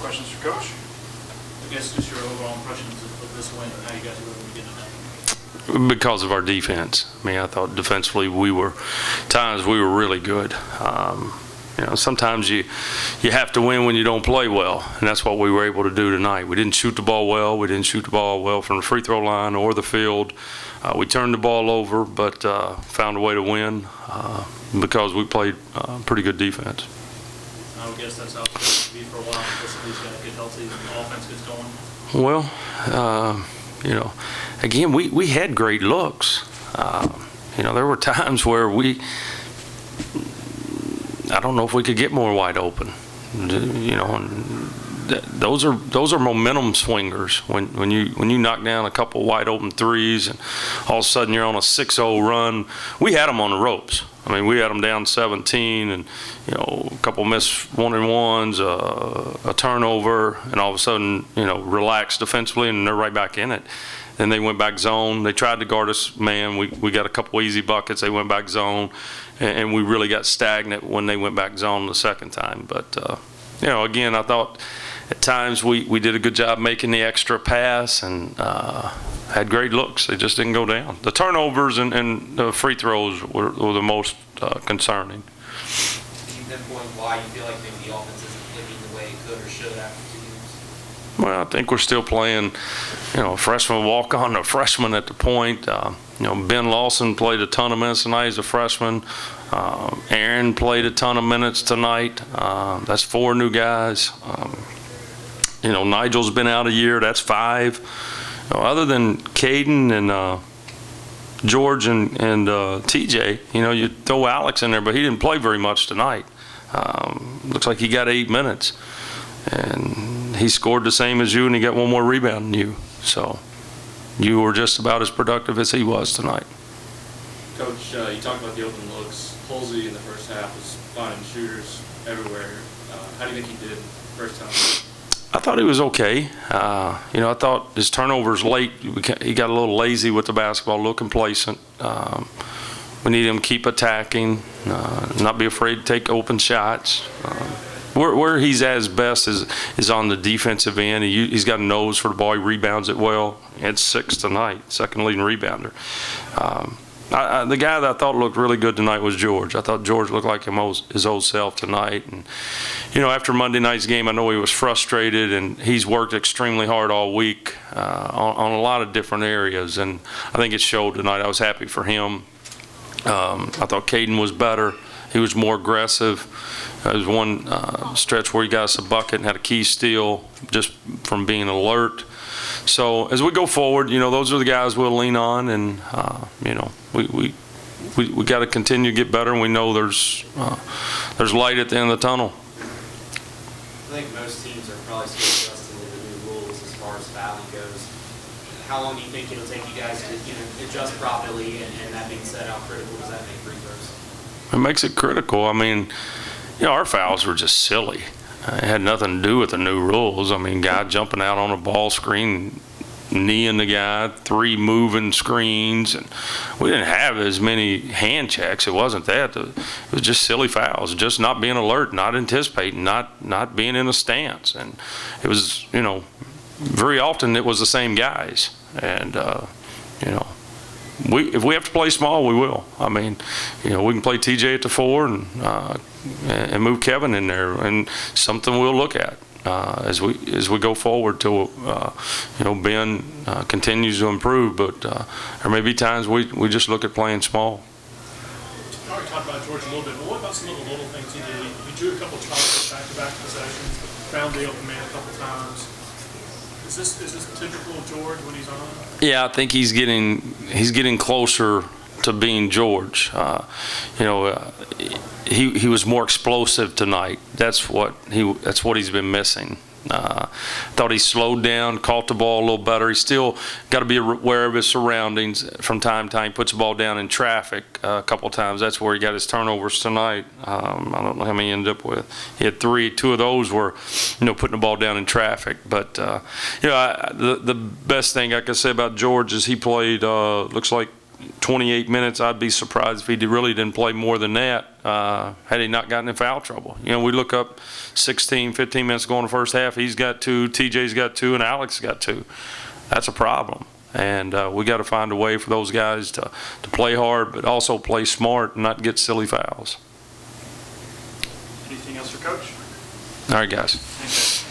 Questions for Coach? I guess just your overall impressions of this win and how you guys were able to get it done. Because of our defense. I mean, I thought defensively we were really good. You know, sometimes you have to win when you don't play well, and that's what we were able to do tonight. We didn't shoot the ball well. We didn't shoot the ball well from the free throw line or the field. We turned the ball over, but found a way to win because we played pretty good defense. I would guess that's how it's going to be for a while. Just at least got to get healthy and the offense gets going. Well, you know, again, we had great looks. You know, there were times where I don't know if we could get more wide open. You know, and those are momentum swingers. When you knock down a couple wide open threes and all of a sudden you're on a 6-0 run. We had them on the ropes. I mean, we had them down 17, and you know, a couple missed 1-and-1s, a turnover, and all of a sudden, you know, relaxed defensively, and they're right back in it. Then they went back zone. They tried to guard us, man. We got a couple easy buckets. They went back zone, and we really got stagnant when they went back zone the second time. But you know, again, I thought at times we did a good job making the extra pass and had great looks. They just didn't go down. The turnovers and the free throws were the most concerning. Can you pinpoint why you feel like maybe the offense isn't clicking the way it could or should after 2 games? Well, I think we're still playing, you know, a freshman walk-on, a freshman at the point. You know, Ben Lawson played a ton of minutes tonight as a freshman. Aaron played a ton of minutes tonight. That's 4 new guys. You know, Nigel's been out a year. That's 5. You know, other than Caden and George and TJ, you know, you throw Alex in there, but he didn't play very much tonight. Looks like he got 8 minutes. And he scored the same as you, and he got 1 more rebound than you. So you were just about as productive as he was tonight. Coach, you talked about the open looks. Holsey in the first half was finding shooters everywhere. How do you think he did first time? I thought he was okay. You know, I thought his turnovers late, he got a little lazy with the basketball, a little complacent. We need him to keep attacking, not be afraid to take open shots. Where he's at his best is on the defensive end. He's got a nose for the ball. He rebounds it well. He had 6 tonight, second leading rebounder. The guy that I thought looked really good tonight was George. I thought George looked like his old self tonight. And, you know, after Monday night's game, I know he was frustrated, and he's worked extremely hard all week on a lot of different areas. And I think it showed tonight. I was happy for him. I thought Caden was better. He was more aggressive. There was one stretch where he got us a bucket and had a key steal just from being alert. So as we go forward, you know, those are the guys we'll lean on, and you know, we got to continue to get better, and we know there's light at the end of the tunnel. I think most teams are probably still adjusting to the new rules as far as fouling goes. How long do you think it'll take you guys to, you know, adjust properly? And that being said, how critical does that make free throws? It makes it critical. I mean, you know, our fouls were just silly. It had nothing to do with the new rules. I mean, guy jumping out on a ball screen, kneeing the guy, 3 moving screens, and we didn't have as many hand checks. It wasn't that. It was just silly fouls, just not being alert, not anticipating, not being in a stance. And it was, you know, very often it was the same guys. And, you know, if we have to play small, we will. I mean, you know, we can play TJ at the 4 and move Kevin in there, and something we'll look at as we go forward till you know, Ben continues to improve. But there may be times we just look at playing small. You already talked about George a little bit, but what about some of the little things he did? He drew a couple of targets back-to-back possessions, found the open man a couple times. Is this typical of George when he's on? Yeah, I think he's getting closer to being George. You know, he was more explosive tonight. That's what he's been missing. Thought he slowed down, caught the ball a little better. He's still got to be aware of his surroundings. From time to time, he puts the ball down in traffic a couple of times. That's where he got his turnovers tonight. I don't know how many he ended up with. He had 3. 2 of those were, you know, putting the ball down in traffic. But you know, the best thing I could say about George is he played looks like 28 minutes. I'd be surprised if he really didn't play more than that. had he not gotten in foul trouble. You know, we look up 16, 15 minutes going the first half, he's got 2, TJ's got 2, and Alex got 2. That's a problem. And we got to find a way for those guys to play hard, but also play smart and not get silly fouls. Anything else for Coach? All right, guys. Thank you.